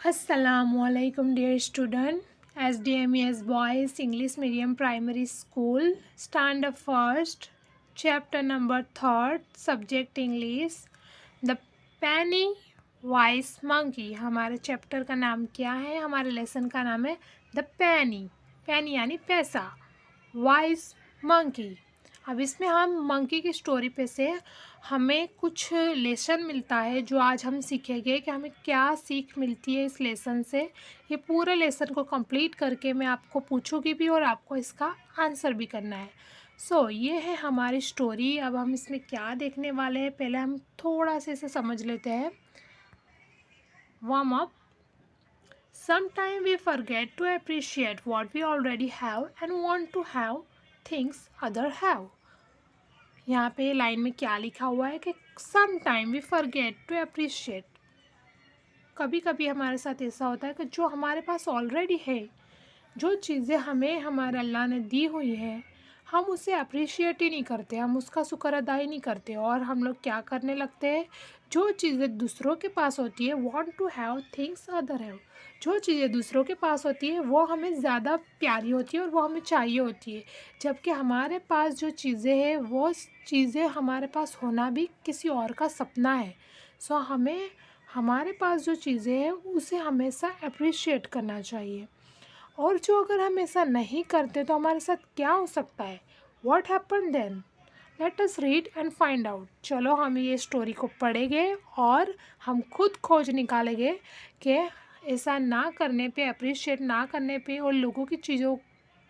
Assalamualaikum dear student. SDMES Boys English Medium Primary School. Standard first. Chapter number third. Subject English. The Penny Wise Monkey. हमारे chapter का नाम क्या है? हमारे lesson का नाम है द पेनी. पेनी यानी पैसा. Wise monkey. अब इसमें हम मंकी की स्टोरी पे से हमें कुछ लेसन मिलता है जो आज हम सीखेंगे कि हमें क्या सीख मिलती है इस लेसन से. ये पूरे लेसन को कंप्लीट करके मैं आपको पूछूंगी भी और आपको इसका आंसर भी करना है. ये है हमारी स्टोरी. अब हम इसमें क्या देखने वाले हैं, पहले हम थोड़ा सा इसे समझ लेते हैं. Warm up. Sometimes we forget to appreciate what we already have and want to have things other have. यहाँ पे लाइन में क्या लिखा हुआ है कि Sometimes we forget to appreciate. कभी कभी हमारे साथ ऐसा होता है कि जो हमारे पास ऑलरेडी है, जो चीज़ें हमें हमारे अल्लाह ने दी हुई है, हम उसे अप्रिशिएट ही नहीं करते, हम उसका शुक्र अदा ही नहीं करते और हम लोग क्या करने लगते हैं, जो चीज़ें दूसरों के पास होती है, want to have things other have. जो चीज़ें दूसरों के पास होती है वो हमें ज़्यादा प्यारी होती है और वो हमें चाहिए होती है, जबकि हमारे पास जो चीज़ें हैं वो चीज़ें हमारे पास होना भी किसी और का सपना है. हमें हमारे पास जो चीज़ें हैं उसे हमेशा अप्रिशिएट करना चाहिए. और जो अगर हम ऐसा नहीं करते तो हमारे साथ क्या हो सकता है? What happen then? Let us read and find out. चलो हम ये स्टोरी को पढ़ेंगे और हम खुद खोज निकालेंगे कि ऐसा ना करने पे, अप्रिशिएट ना करने पे और लोगों की चीज़ों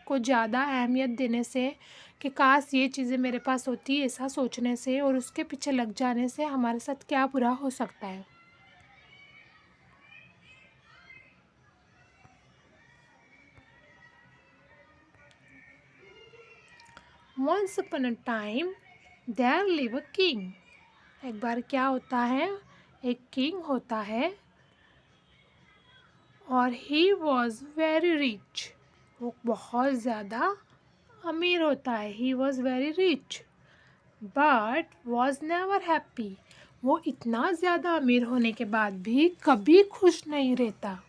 को ज़्यादा अहमियत देने से कि काश ये चीज़ें मेरे पास होती, ऐसा सोचने से और उसके पीछे लग जाने से हमारे साथ क्या बुरा हो सकता है. Once upon a time there lived a king. एक बार क्या होता है, एक किंग होता है और he was very rich. वो बहुत ज़्यादा अमीर होता है. he was very rich but was never happy. वो इतना ज़्यादा अमीर होने के बाद भी कभी खुश नहीं रहता.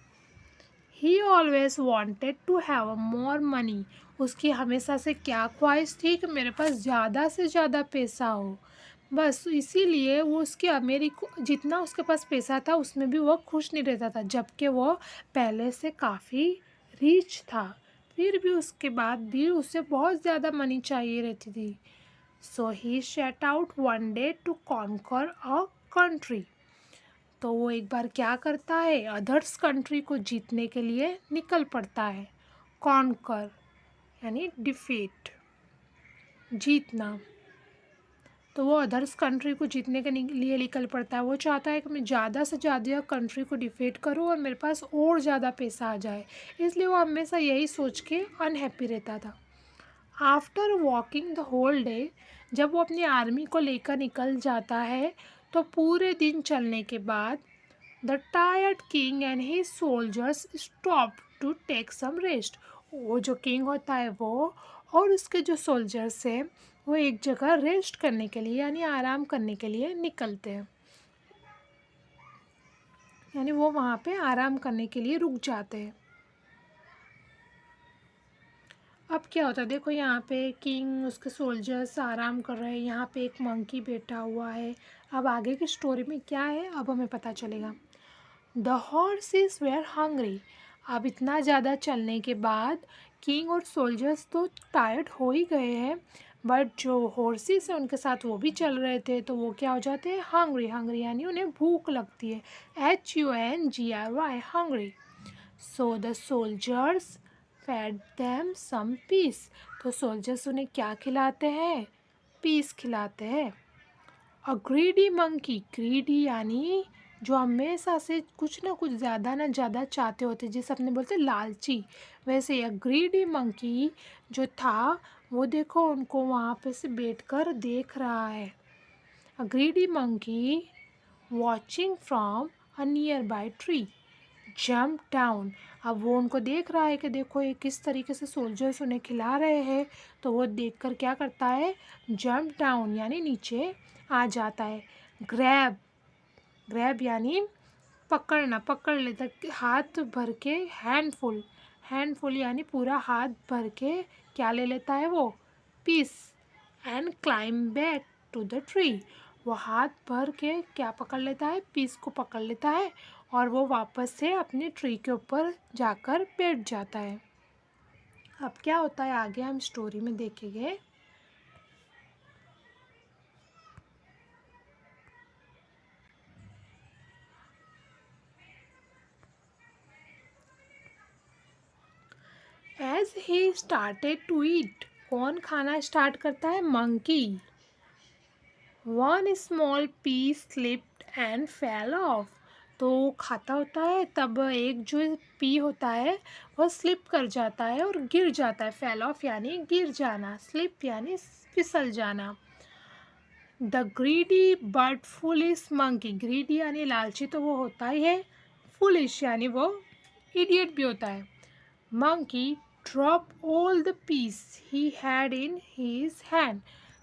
He always wanted to have more money. उसकी हमेशा से क्या ख्वाहिश थी कि मेरे पास ज़्यादा से ज़्यादा पैसा हो. बस इसीलिए वो उसकी अमीरी को, जितना उसके पास पैसा था उसमें भी वो खुश नहीं रहता था, जबकि वो पहले से काफ़ी रिच था. फिर भी उसके बाद भी उसे बहुत ज़्यादा मनी चाहिए रहती थी. So he set out one day to conquer a country. तो वो एक बार क्या करता है, अदर्स कंट्री को जीतने के लिए निकल पड़ता है. कॉन्कर यानी डिफीट, जीतना. तो वो अदर्स कंट्री को जीतने के लिए निकल पड़ता है. वो चाहता है कि मैं ज़्यादा से ज़्यादा कंट्री को डिफीट करूँ और मेरे पास और ज़्यादा पैसा आ जाए. इसलिए वो हमेशा यही सोच के अनहैप्पी रहता था. After walking the whole day, जब वो अपनी आर्मी को लेकर निकल जाता है तो पूरे दिन चलने के बाद the tired king and his soldiers stop to take some rest. वो जो किंग होता है वो और उसके जो सोल्जर्स हैं वो एक जगह रेस्ट करने के लिए यानी आराम करने के लिए निकलते हैं, यानी वो वहाँ पे आराम करने के लिए रुक जाते हैं. अब क्या होता है, देखो यहाँ पे किंग, उसके सोल्जर्स आराम कर रहे हैं, यहाँ पे एक मंकी बैठा हुआ है. अब आगे की स्टोरी में क्या है अब हमें पता चलेगा. The horses were hungry. अब इतना ज़्यादा चलने के बाद किंग और सोल्जर्स तो टायर्ड हो ही गए हैं, बट जो हॉर्सेस हैं उनके साथ वो भी चल रहे थे तो वो क्या हो जाते हैं, हंग्री. हंग्री यानी उन्हें भूख लगती है. HUNGRY hungry. So the soldiers fed them some peas. तो सोल्जर्स उन्हें क्या खिलाते हैं, पीस खिलाते हैं. A greedy monkey. ग्रीडी यानी जो हमेशा से कुछ ना कुछ ज़्यादा ना ज़्यादा चाहते होते, जिसे अपने बोलते लालची, वैसे अ ग्रीडी मंकी जो था वो देखो उनको वहाँ पे से बैठकर देख रहा है. A greedy monkey watching from a near by tree jump down. अब वो उनको देख रहा है कि देखो ये किस तरीके से सोल्जर्स उन्हें खिला रहे हैं, तो वो देखकर क्या करता है, जंप डाउन यानी नीचे आ जाता है. ग्रैब. ग्रैब यानी पकड़ना, पकड़ लेता, हाथ भर के, हैंडफुल, हैंडफुल यानी पूरा हाथ भर के क्या ले लेता है वो, piece, and climb back to the tree. वो हाथ भर के क्या पकड़ लेता है, पीस को पकड़ लेता है और वो वापस से अपने ट्री के ऊपर जाकर बैठ जाता है। अब क्या होता है आगे हम स्टोरी में देखेंगे। As he started to eat, कौन खाना स्टार्ट करता है, monkey. One small piece slipped and fell off, तो वो खाता होता है तब एक जो पी होता है वह स्लिप कर जाता है और गिर जाता है। फेल ऑफ यानी गिर जाना, स्लिप यानी फिसल जाना। The greedy but foolish monkey, greedy यानी लालची तो वो होता ही है, फुलिश यानी वो इडियट भी होता है। Monkey drop all the piece he had in his hand,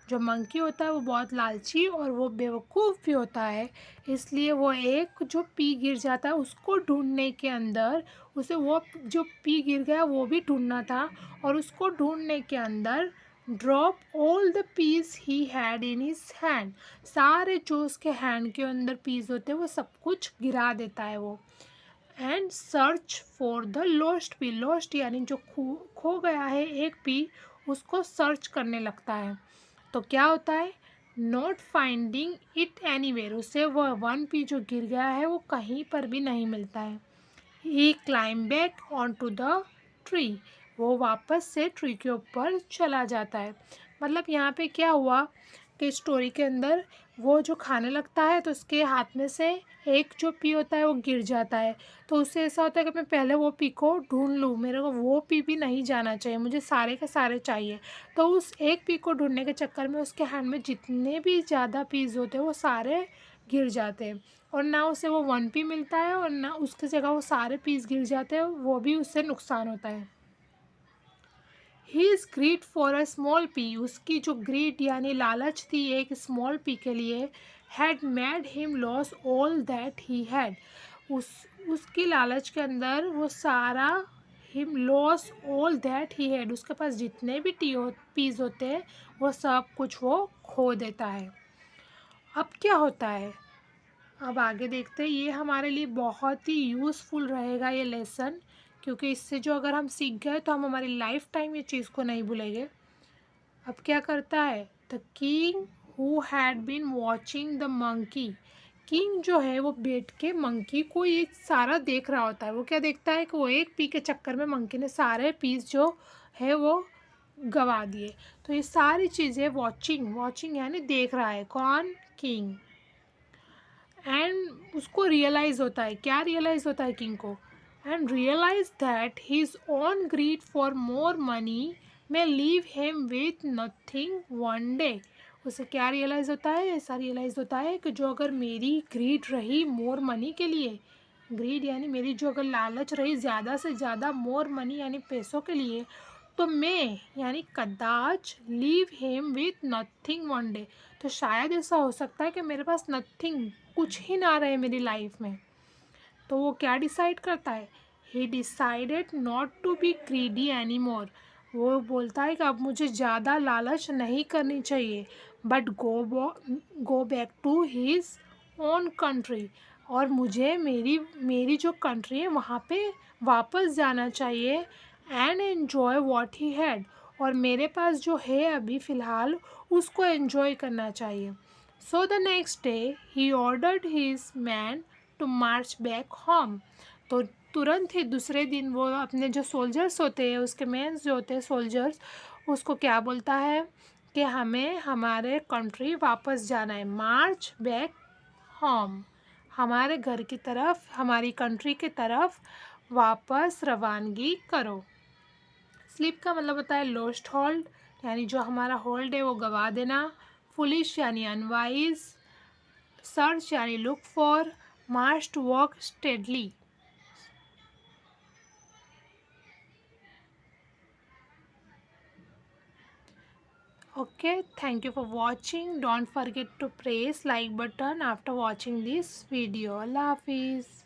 जो मंकी होता है वो बहुत लालची और वो बेवकूफ़ भी होता है, इसलिए वो एक जो पी गिर जाता है उसको ढूंढने के अंदर, उसे वो जो पी गिर गया वो भी ढूंढना था, और उसको ढूंढने के अंदर drop all the piece he had in his hand, सारे जो उसके हैंड के अंदर पीस होते हैं वो सब कुछ गिरा देता है वो। And search for the lost P, lost यानी जो खो गया है एक पी, उसको सर्च करने लगता है। तो क्या होता है, नॉट फाइंडिंग इट एनीवेयर, उसे वह वन पी जो गिर गया है वो कहीं पर भी नहीं मिलता है। He climb back on to the tree, वो वापस से ट्री के ऊपर चला जाता है। मतलब यहाँ पे क्या हुआ कि स्टोरी के अंदर वो जो खाने लगता है तो उसके हाथ में से एक जो पी होता है वो गिर जाता है, तो उससे ऐसा होता है कि मैं पहले वो पी को ढूंढ लूँ, मेरे को वो पी भी नहीं जाना चाहिए, मुझे सारे के सारे चाहिए। तो उस एक पी को ढूंढने के चक्कर में उसके हैंड में जितने भी ज़्यादा पीस होते हैं वो सारे गिर जाते हैं, और ना उसे वो वन पी मिलता है और ना उसकी जगह वो सारे पीस गिर जाते हैं, वो भी उससे नुकसान होता है। He is greed for a small P, उसकी जो ग्रीड यानी लालच थी एक स्मॉल पी के लिए, had made him loss all that he had, उसकी लालच के अंदर वो सारा, him loss all that he had, उसके पास जितने भी पीस होते हैं वो सब कुछ वो खो देता है। अब क्या होता है, अब आगे देखते हैं, ये हमारे लिए बहुत ही यूज़फुल रहेगा ये लेसन, क्योंकि इससे जो अगर हम सीख गए तो हम हमारी लाइफ टाइम ये चीज़ को नहीं भूलेंगे। अब क्या करता है, the king who had been watching the monkey, king जो है वो बैठ के मंकी को ये सारा देख रहा होता है। वो क्या देखता है कि वो एक पी के चक्कर में मंकी ने सारे पीस जो है वो गवा दिए। तो ये सारी चीज़ें वॉचिंग, वॉचिंग यानी देख रहा है कौन, किंग। एंड उसको रियलाइज़ होता है, क्या रियलाइज़ होता है किंग को, and realize that his own greed for more money may leave him with nothing one day. उसे क्या रियलाइज़ होता है, ऐसा रियलाइज़ होता है कि जो अगर मेरी ग्रीड रही मोर मनी के लिए, ग्रीड यानी मेरी जो अगर लालच रही ज़्यादा से ज़्यादा मोर मनी यानी पैसों के लिए, तो मैं यानी कदाच leave him with nothing one day, तो शायद ऐसा हो सकता है कि मेरे पास नथिंग, कुछ ही ना रहे मेरी लाइफ में। तो वो क्या डिसाइड करता है, he decided not to be greedy any more, वो बोलता है कि अब मुझे ज़्यादा लालच नहीं करनी चाहिए, but go back to his own country, और मुझे मेरी मेरी जो कंट्री है वहाँ पे वापस जाना चाहिए, and enjoy what he had, और मेरे पास जो है अभी फ़िलहाल उसको एन्जॉय करना चाहिए। So the next day he ordered his man to march back home, तो तुरंत ही दूसरे दिन वो अपने जो सोल्जर्स होते हैं, उसके मेंस जो होते हैं सोल्जर्स, उसको क्या बोलता है कि हमें हमारे कंट्री वापस जाना है, मार्च बैक होम, हमारे घर की तरफ, हमारी कंट्री की तरफ वापस रवानगी करो। स्लीप का मतलब होता है लॉस्ट होल्ड, यानी जो हमारा होल्ड है वो गवा देना। फुलिश यानी अनवाइज। सर्च यानी look for. March two walk steadily. Okay, thank you for watching. Don't forget to press like button after watching this video. Allah Hafiz.